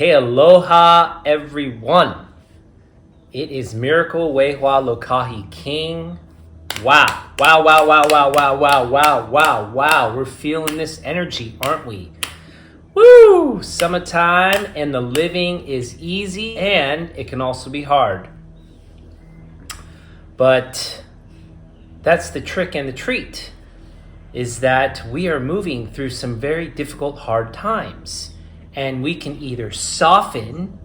Hey, aloha everyone. It is Mirakle-Weihua-Lokahi King. Wow. We're feeling this energy, aren't we? Woo! Summertime and the living is easy and it can also be hard. But that's the trick and the treat, is that we are moving through some very difficult, hard times. And we can either soften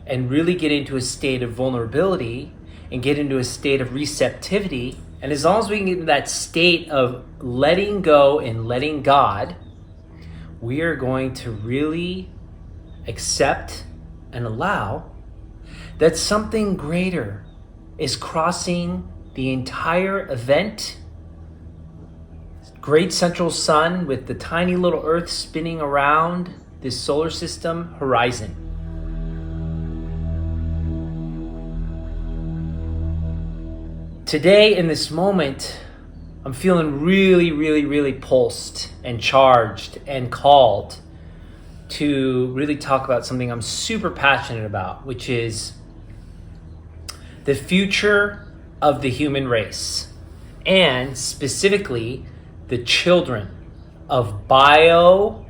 and really get into a state of vulnerability and get into a state of receptivity. And as long as we can get into that state of letting go and letting God, we are going to really accept and allow that something greater is crossing the entire event. Great central sun with the tiny little earth spinning around this solar system horizon. Today, in this moment, I'm feeling really pulsed and charged and called to really talk about something I'm super passionate about, which is the future of the human race, and specifically the children of bioplasma,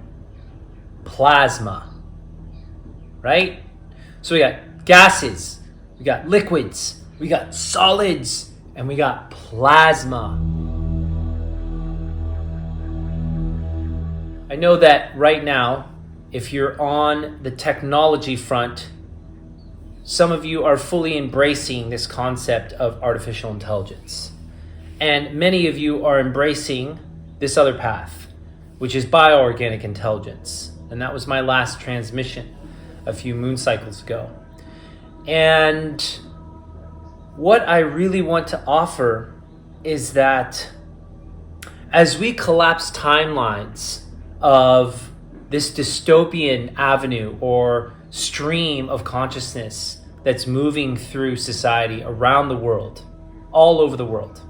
right? So we got gases, we got liquids, we got solids, and we got plasma. I know that right now, if you're on the technology front, some of you are fully embracing this concept of artificial intelligence. And many of you are embracing this other path, which is bioorganic intelligence. And that was my last transmission a few moon cycles ago. And what I really want to offer is that as we collapse timelines of this dystopian avenue or stream of consciousness that's moving through society around the world, all over the world,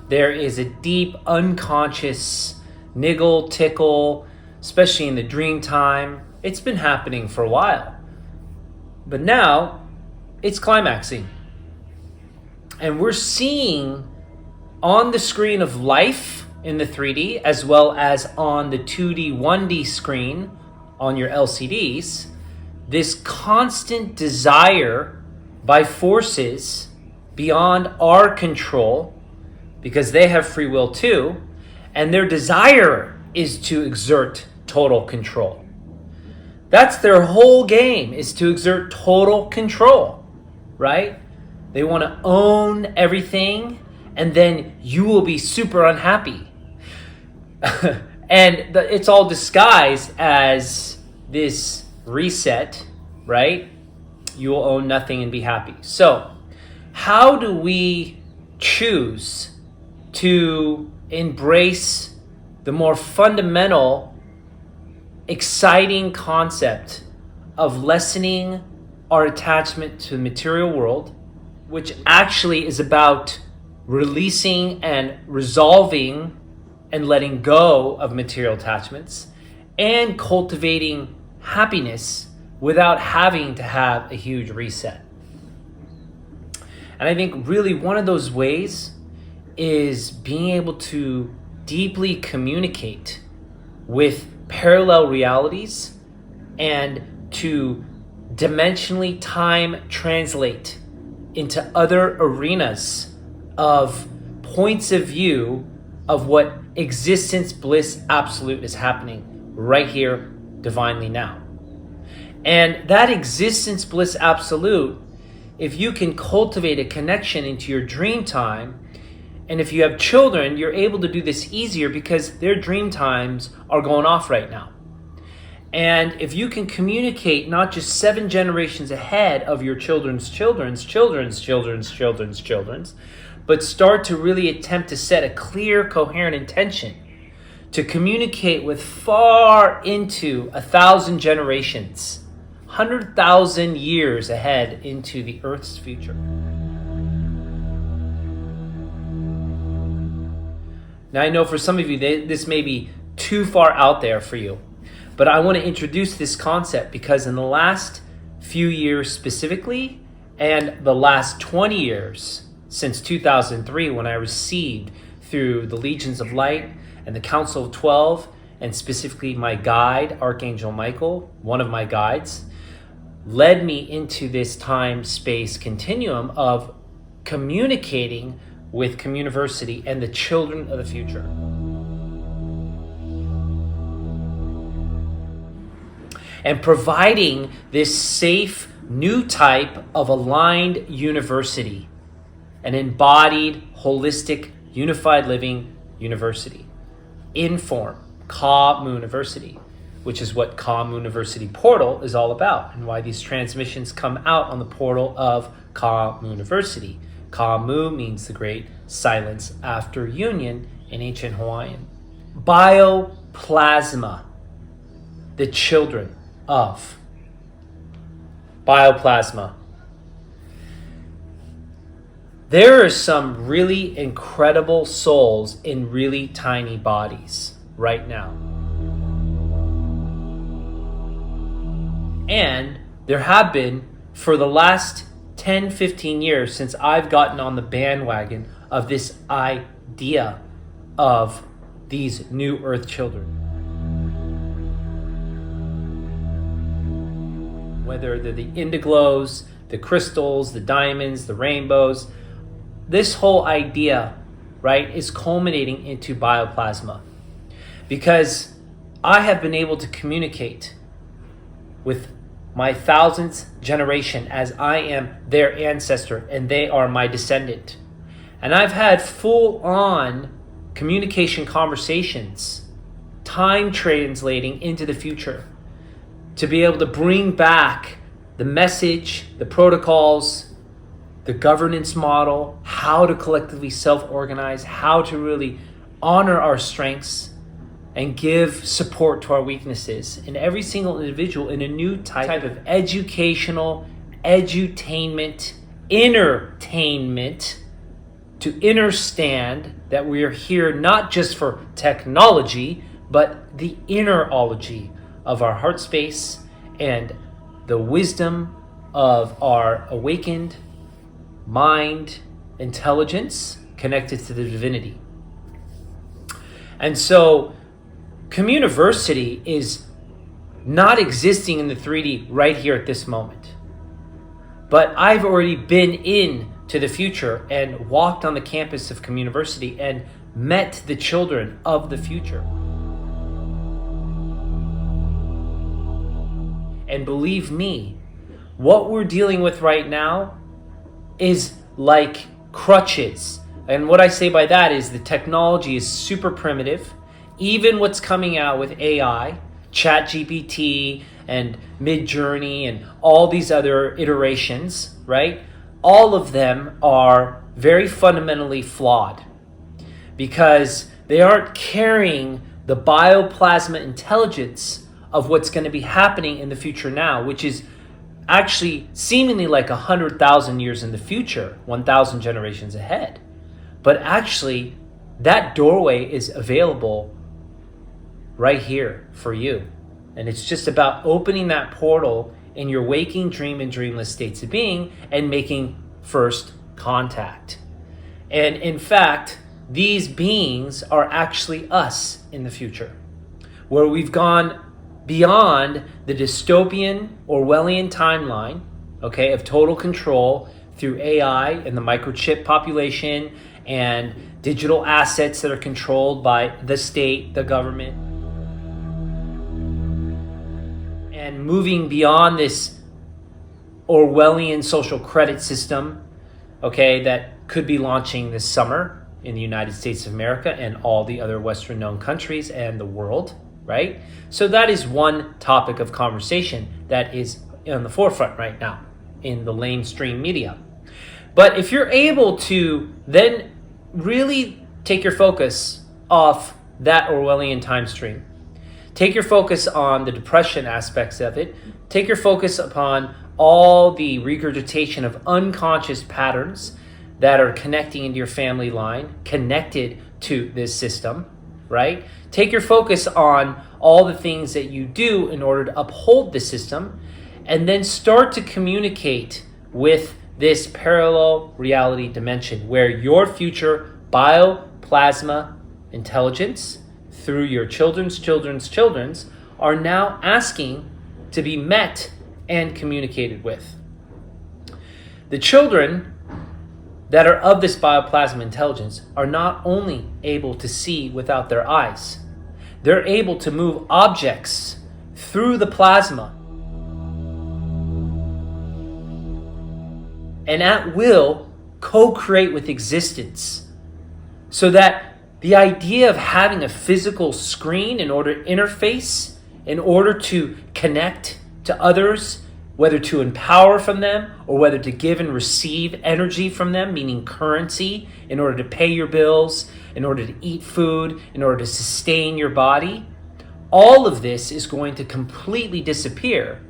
there is a deep unconscious niggle, tickle, especially in the dream time. It's been happening for a while, but now it's climaxing. And we're seeing on the screen of life in the 3D, as well as on the 2D, 1D screen on your LCDs, this constant desire by forces beyond our control, because they have free will too, and their desire is to exert total control. That's their whole game, is to exert total control, right? They want to own everything, and then you will be super unhappy. And it's all disguised as this reset, right? You will own nothing and be happy. So how do we choose to embrace the more fundamental, exciting concept of lessening our attachment to the material world, which actually is about releasing and resolving and letting go of material attachments, and cultivating happiness without having to have a huge reset. And I think really one of those ways is being able to deeply communicate with parallel realities and to dimensionally time translate into other arenas of points of view of what existence bliss absolute is happening right here divinely now. And that existence bliss absolute, if you can cultivate a connection into your dream time, and if you have children, you're able to do this easier because their dream times are going off right now. And if you can communicate not just 7 generations ahead of your children's, but start to really attempt to set a clear, coherent intention to communicate with far into 1,000 generations, 100,000 years ahead into the Earth's future. Now, I know for some of you, this may be too far out there for you, But I want to introduce this concept because in the last few years specifically, and the last 20 years, since 2003, when I received through the Legions of Light and the Council of 12, and specifically my guide, Archangel Michael, one of my guides, led me into this time-space continuum of communicating with Communiversity and the children of the future. And providing this safe new type of aligned university, an embodied, holistic, unified living university in form, Ka-Mooniversity, which is what Ka-Mooniversity portal is all about and why these transmissions come out on the portal of Ka-Mooniversity. Ka-Mu means the great silence after union in ancient Hawaiian. Bioplasma, the children of bioplasma. There are some really incredible souls in really tiny bodies right now. And there have been for the last 10, 15 years since I've gotten on the bandwagon of this idea of these new earth children. Whether they're the indiglows, the crystals, the diamonds, the rainbows, this whole idea, right, is culminating into bioplasma. Because I have been able to communicate with my thousandth generation as I am their ancestor and they are my descendant. And I've had full-on communication conversations, time translating into the future to be able to bring back the message, the protocols, the governance model, how to collectively self-organize, how to really honor our strengths and give support to our weaknesses in every single individual in a new type of educational, edutainment, entertainment to understand that we are here not just for technology, but the innerology of our heart space and the wisdom of our awakened mind intelligence connected to the divinity. And so Communiversity is not existing in the 3D right here at this moment. But I've already been in to the future and walked on the campus of Communiversity and met the children of the future. And believe me, what we're dealing with right now is like crutches. And what I say by that is the technology is super primitive. Even what's coming out with AI, ChatGPT and Midjourney and all these other iterations, right? All of them are very fundamentally flawed because they aren't carrying the bioplasma intelligence of what's going to be happening in the future now, which is actually seemingly like 100,000 years in the future, 1,000 generations ahead. But actually, that doorway is available right here for you. And it's just about opening that portal in your waking, dream, and dreamless states of being and making first contact. And in fact, these beings are actually us in the future, where we've gone beyond the dystopian Orwellian timeline, okay, of total control through AI and the microchip population and digital assets that are controlled by the state, the government, and moving beyond this Orwellian social credit system, okay, that could be launching this summer in the United States of America and all the other Western known countries and the world, right? So that is one topic of conversation that is on the forefront right now in the mainstream media. But if you're able to then really take your focus off that Orwellian time stream, take your focus on the depression aspects of it, take your focus upon all the regurgitation of unconscious patterns that are connecting into your family line, connected to this system, right? Take your focus on all the things that you do in order to uphold the system, and then start to communicate with this parallel reality dimension where your future bioplasma intelligence through your children's are now asking to be met and communicated with. The children that are of this bioplasma intelligence are not only able to see without their eyes, they're able to move objects through the plasma and at will co-create with existence. So that the idea of having a physical screen in order to interface, in order to connect to others, whether to empower from them or whether to give and receive energy from them, meaning currency, in order to pay your bills, in order to eat food, in order to sustain your body, all of this is going to completely disappear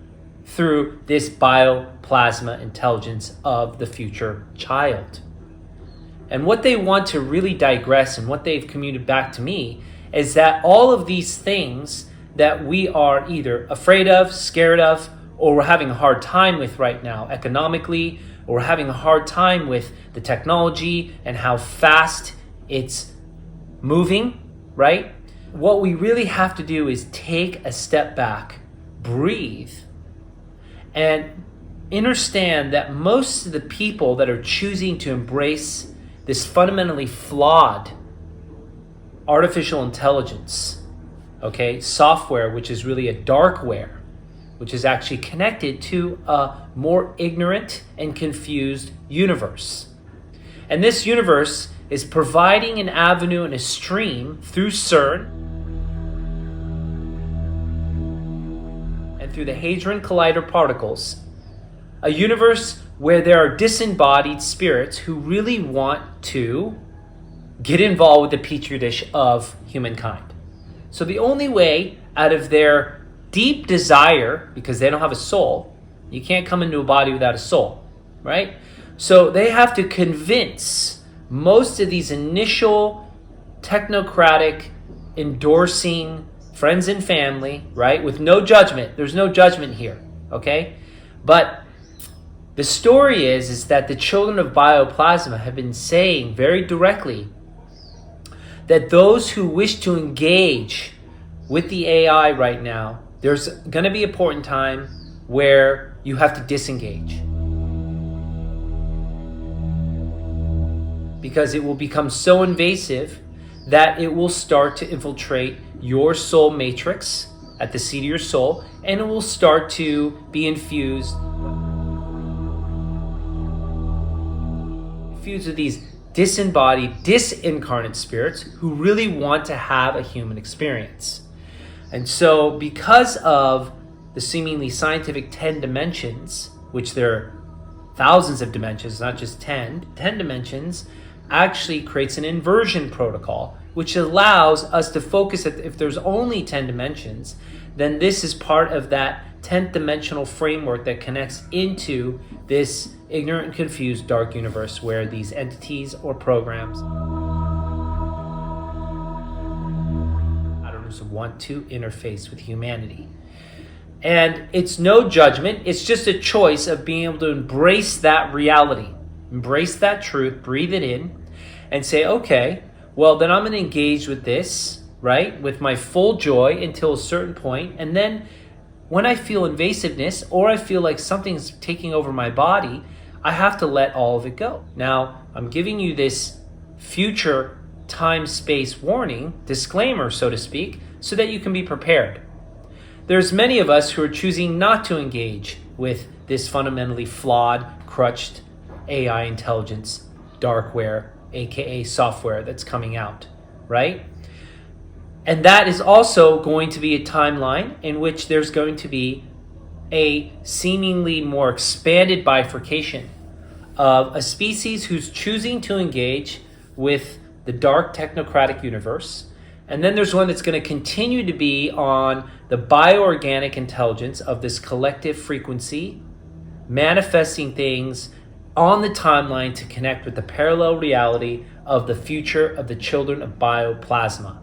through this bioplasma intelligence of the future child. And what they want to really digress and what they've communicated back to me is that all of these things that we are either afraid of, scared of, or we're having a hard time with right now economically, or we're having a hard time with the technology and how fast it's moving, right? What we really have to do is take a step back, breathe, and understand that most of the people that are choosing to embrace this fundamentally flawed artificial intelligence, okay, software, which is really a dark-ware, which is actually connected to a more ignorant and confused universe. And this universe is providing an avenue and a stream through CERN and through the Hadron Collider particles, a universe where there are disembodied spirits who really want to get involved with the petri dish of humankind. So the only way out of their deep desire, because they don't have a soul, you can't come into a body without a soul, right? So they have to convince most of these initial technocratic, endorsing friends and family, right? With no judgment. There's no judgment here, okay? But the story is that the children of bioplasma have been saying very directly that those who wish to engage with the AI right now, there's going to be a point in time where you have to disengage. Because it will become so invasive that it will start to infiltrate your soul matrix at the seat of your soul, and it will start to be infused with these disembodied, disincarnate spirits who really want to have a human experience. And so because of the seemingly scientific 10 dimensions, which there are thousands of dimensions, not just 10 dimensions, actually creates an inversion protocol, which allows us to focus at, if there's only 10 dimensions, then this is part of that 10th dimensional framework that connects into this ignorant and confused dark universe where these entities or programs want to interface with humanity. And it's no judgment, it's just a choice of being able to embrace that reality, embrace that truth, breathe it in, and say, okay, well then I'm going to engage with this, right, with my full joy until a certain point, and then when I feel invasiveness or I feel like something's taking over my body, I have to let all of it go. Now, I'm giving you this future time-space warning, disclaimer, so to speak, so that you can be prepared. There's many of us who are choosing not to engage with this fundamentally flawed, crutched AI intelligence, darkware, aka software that's coming out, right? And that is also going to be a timeline in which there's going to be a seemingly more expanded bifurcation of a species who's choosing to engage with the dark technocratic universe. And then there's one that's going to continue to be on the bioorganic intelligence of this collective frequency, manifesting things on the timeline to connect with the parallel reality of the future of the children of bioplasma.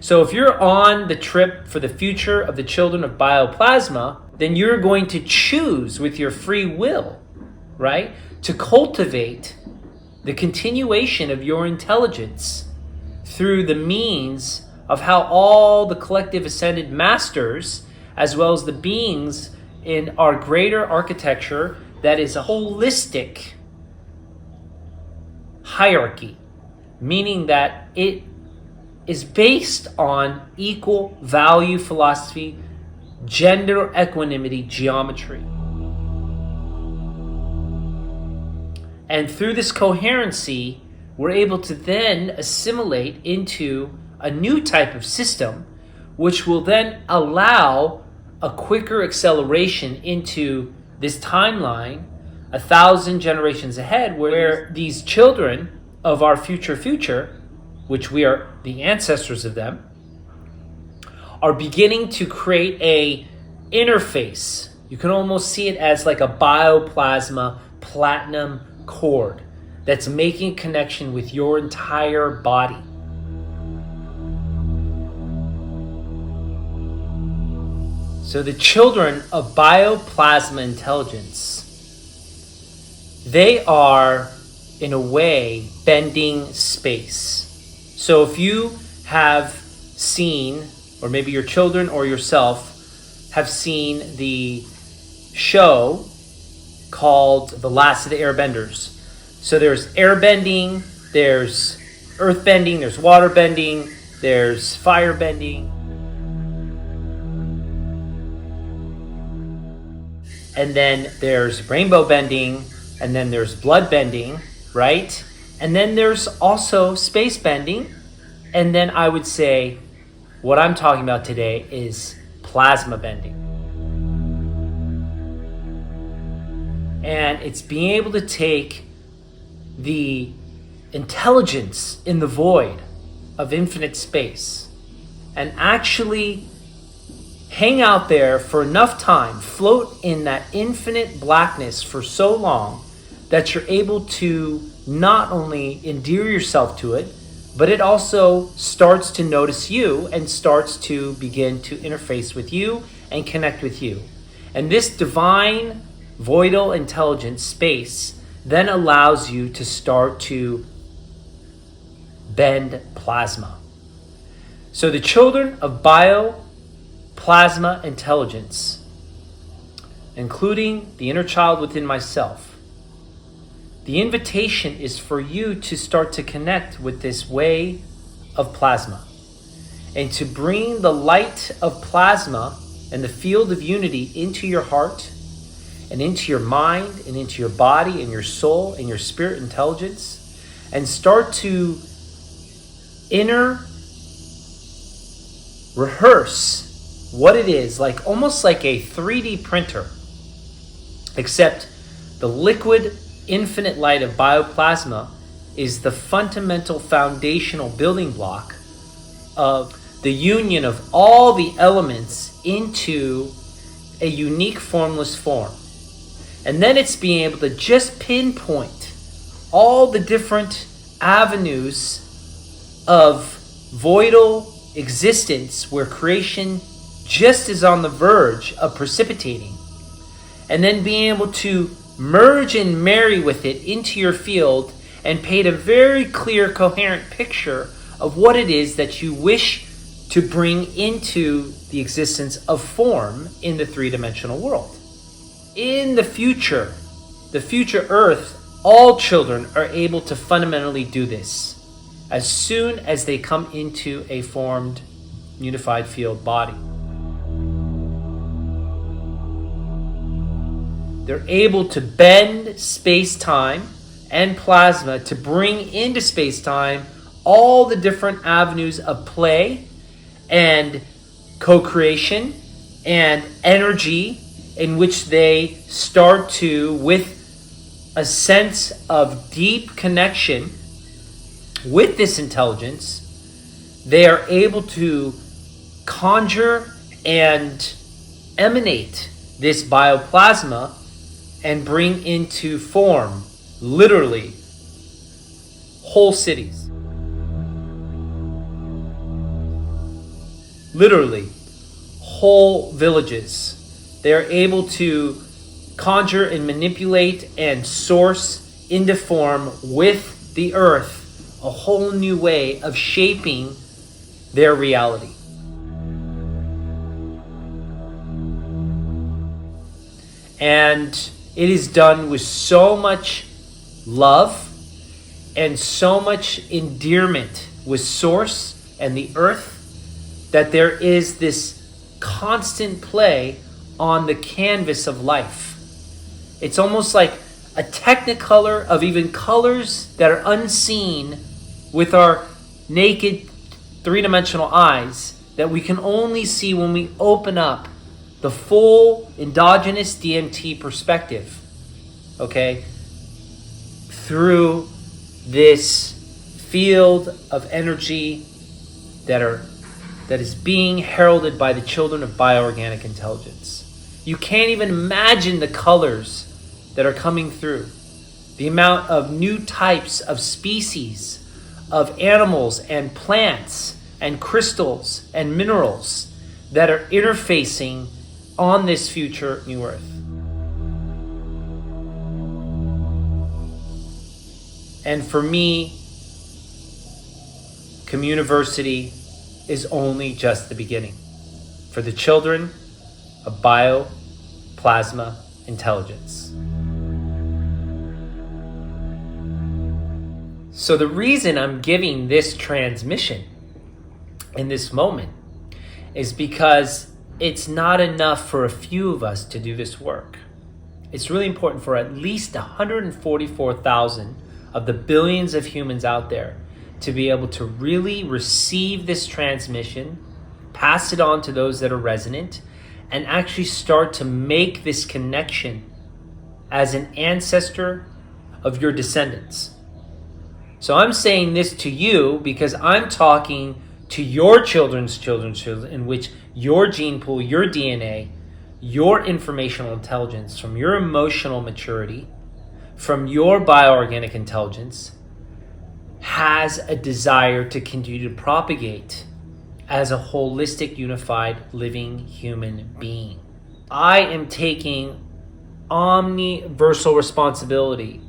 So if you're on the trip for the future of the children of bioplasma, then you're going to choose with your free will, right, to cultivate the continuation of your intelligence through the means of how all the collective ascended masters, as well as the beings in our greater architecture that is a holistic hierarchy, meaning that it is based on equal value philosophy, gender equanimity, geometry. And through this coherency, we're able to then assimilate into a new type of system, which will then allow a quicker acceleration into this timeline 1,000 generations ahead, where these children of our future, which we are the ancestors of them, are beginning to create a interface. You can almost see it as like a bioplasma platinum cord that's making connection with your entire body. So the children of bioplasma intelligence, they are, in a way, bending space. So if you have seen, or maybe your children or yourself have seen the show called The Last of the Airbenders. So there's airbending, there's earth bending, there's water bending, there's fire bending. And then there's rainbow bending, and then there's blood bending, right? And then there's also space bending. And then I would say what I'm talking about today is plasma bending. And it's being able to take the intelligence in the void of infinite space and actually hang out there for enough time, float in that infinite blackness for so long that you're able to not only endear yourself to it, but it also starts to notice you and starts to begin to interface with you and connect with you. And this divine voidal intelligence space then allows you to start to bend plasma. So the children of bioplasma intelligence, including the inner child within myself, the invitation is for you to start to connect with this way of plasma and to bring the light of plasma and the field of unity into your heart and into your mind and into your body and your soul and your spirit intelligence, and start to rehearse what it is, like almost like a 3D printer, except the liquid infinite light of bioplasma is the fundamental foundational building block of the union of all the elements into a unique formless form. And then it's being able to just pinpoint all the different avenues of voidal existence where creation just is on the verge of precipitating, and then being able to merge and marry with it into your field and paint a very clear, coherent picture of what it is that you wish to bring into the existence of form in the three-dimensional world. In the future Earth, all children are able to fundamentally do this as soon as they come into a formed, unified field body. They're able to bend space-time and plasma to bring into space-time all the different avenues of play and co-creation and energy, in which they start to, with a sense of deep connection with this intelligence, they are able to conjure and emanate this bioplasma and bring into form, literally, whole cities. literally whole villages. They are able to conjure and manipulate and source into form with the earth a whole new way of shaping their reality. And it is done with so much love and so much endearment with Source and the earth that there is this constant play on the canvas of life. It's almost like a technicolor of even colors that are unseen with our naked three-dimensional eyes that we can only see when we open up the full endogenous DMT perspective, okay, through this field of energy that is being heralded by the children of bioorganic intelligence. You can't even imagine the colors that are coming through. The amount of new types of species of animals and plants and crystals and minerals that are interfacing on this future new earth. And for me, Communiversity is only just the beginning for the children of bioplasma intelligence. So the reason I'm giving this transmission in this moment is because it's not enough for a few of us to do this work. It's really important for at least 144,000 of the billions of humans out there to be able to really receive this transmission, pass it on to those that are resonant, and actually start to make this connection as an ancestor of your descendants. So I'm saying this to you because I'm talking to your children's children, in which your gene pool, your DNA, your informational intelligence, from your emotional maturity, from your bioorganic intelligence, has a desire to continue to propagate as a holistic, unified, living human being. I am taking omniversal responsibility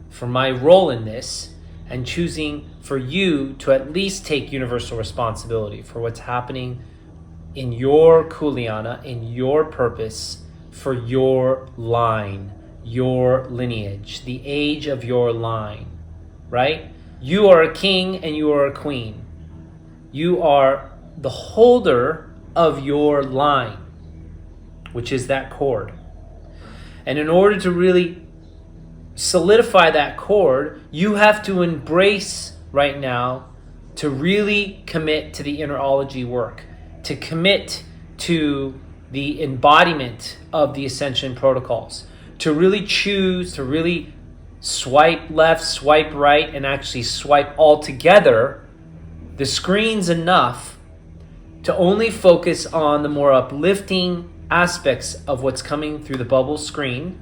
for my role in this and choosing for you to at least take universal responsibility for what's happening in your kuleana, in your purpose, for your line, your lineage, the age of your line, right? You are a king and you are a queen. You are the holder of your line, which is that cord. And in order to really solidify that cord, you have to embrace right now to really commit to the innerology work, to commit to the embodiment of the ascension protocols, to really choose to really swipe left, swipe right, and actually swipe all together the screens enough to only focus on the more uplifting aspects of what's coming through the bubble screen,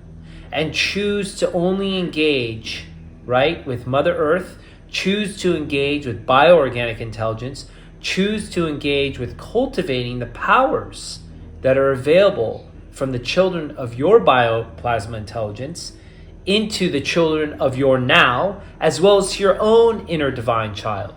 and choose to only engage, right, with Mother Earth, choose to engage with bioorganic intelligence, choose to engage with cultivating the powers that are available from the children of your bioplasma intelligence into the children of your now, as well as your own inner divine child.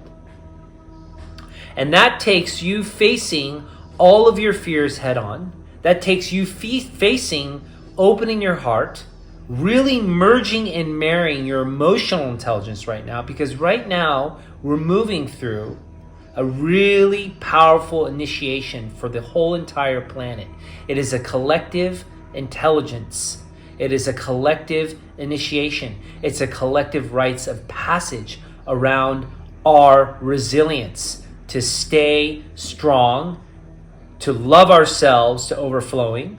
And that takes you facing all of your fears head on. That takes you facing opening your heart, really merging and marrying your emotional intelligence right now, because right now we're moving through a really powerful initiation for the whole entire planet. It is a collective intelligence. It is a collective initiation. It's a collective rites of passage around our resilience to stay strong, to love ourselves to overflowing,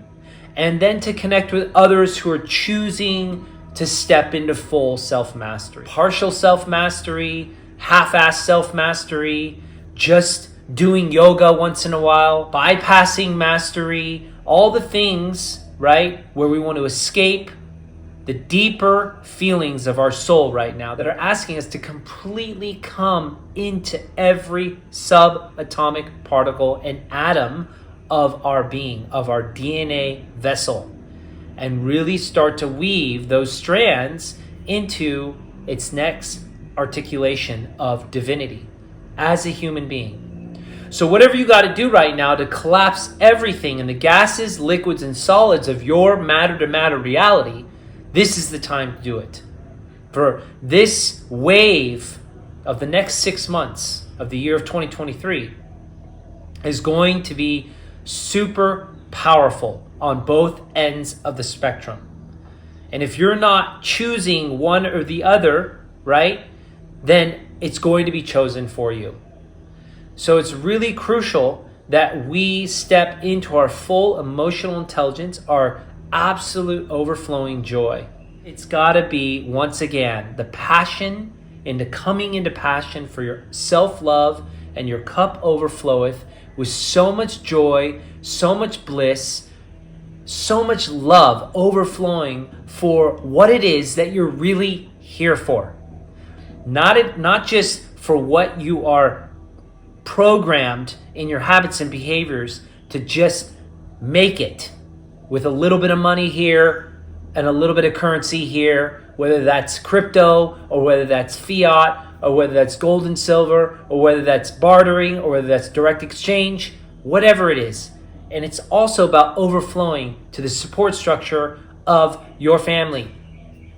and then to connect with others who are choosing to step into full self-mastery. Partial self-mastery, half-assed self-mastery, just doing yoga once in a while, bypassing mastery, all the things, right, where we want to escape the deeper feelings of our soul right now that are asking us to completely come into every subatomic particle and atom of our being, of our DNA vessel, and really start to weave those strands into its next articulation of divinity as a human being. So whatever you got to do right now to collapse everything in the gases, liquids, and solids of your matter-to-matter reality, this is the time to do it. For this wave of the next 6 months of the year of 2023 is going to be super powerful on both ends of the spectrum. And if you're not choosing one or the other, right, then it's going to be chosen for you. So it's really crucial that we step into our full emotional intelligence, our absolute overflowing joy. It's got to be, once again, the passion into coming into passion for your self-love, and your cup overfloweth with so much joy, so much bliss, so much love overflowing for what it is that you're really here for. Not just for what you are programmed in your habits and behaviors to just make it with a little bit of money here and a little bit of currency here, whether that's crypto or whether that's fiat or whether that's gold and silver or whether that's bartering or whether that's direct exchange, whatever it is. And it's also about overflowing to the support structure of your family.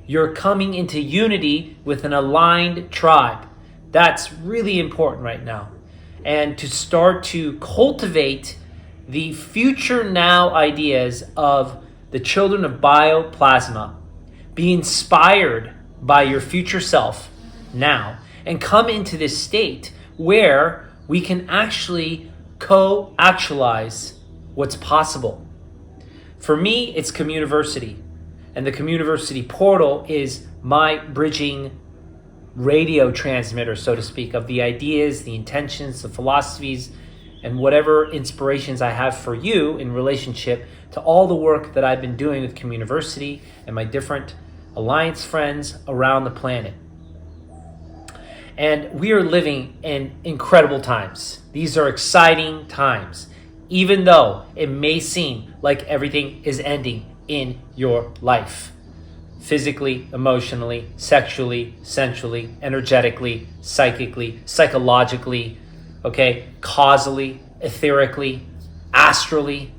You're coming into unity with an aligned tribe. That's really important right now. And to start to cultivate the future now ideas of the children of bioplasma. Be inspired by your future self now and come into this state where we can actually co-actualize what's possible. For me, it's Communiversity. And the Communiversity portal is my bridging radio transmitter, so to speak, of the ideas, the intentions, the philosophies, and whatever inspirations I have for you in relationship to all the work that I've been doing with Communiversity and my different alliance friends around the planet. And we are living in incredible times. These are exciting times, even though it may seem like everything is ending in your life. Physically, emotionally, sexually, sensually, energetically, psychically, psychologically, okay, causally, etherically, astrally.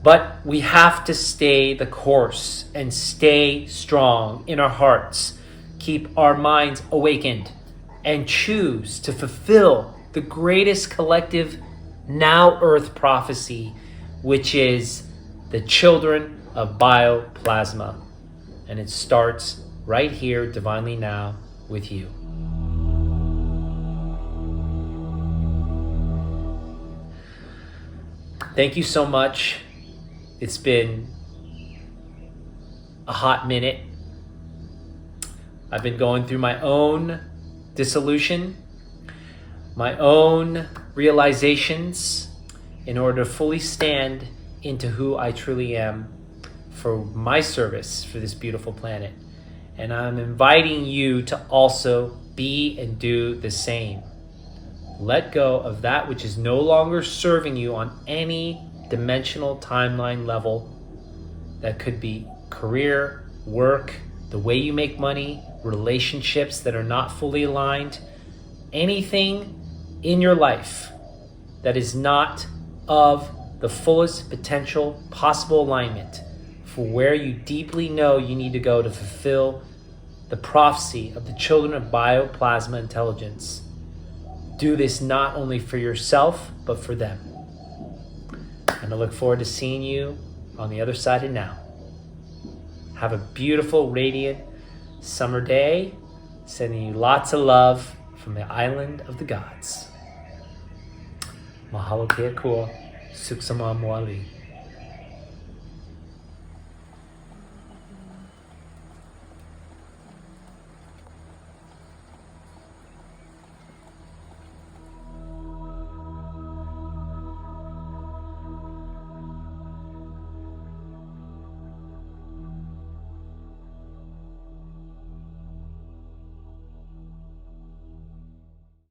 But we have to stay the course and stay strong in our hearts. Keep our minds awakened and choose to fulfill the greatest collective now earth prophecy, which is the children of bioplasma. And it starts right here, divinely now, with you. Thank you so much. It's been a hot minute. I've been going through my own dissolution, my own realizations in order to fully stand into who I truly am for my service for this beautiful planet. And I'm inviting you to also be and do the same. Let go of that which is no longer serving you on any dimensional timeline level. That could be career, work, the way you make money, relationships that are not fully aligned, anything in your life that is not of the fullest potential possible alignment for where you deeply know you need to go to fulfill the prophecy of the children of bioplasma intelligence. Do this not only for yourself, but for them. And I look forward to seeing you on the other side of now. Have a beautiful, radiant summer day. Sending you lots of love from the island of the gods. Mahalo Kea Kua, Suksama Moali.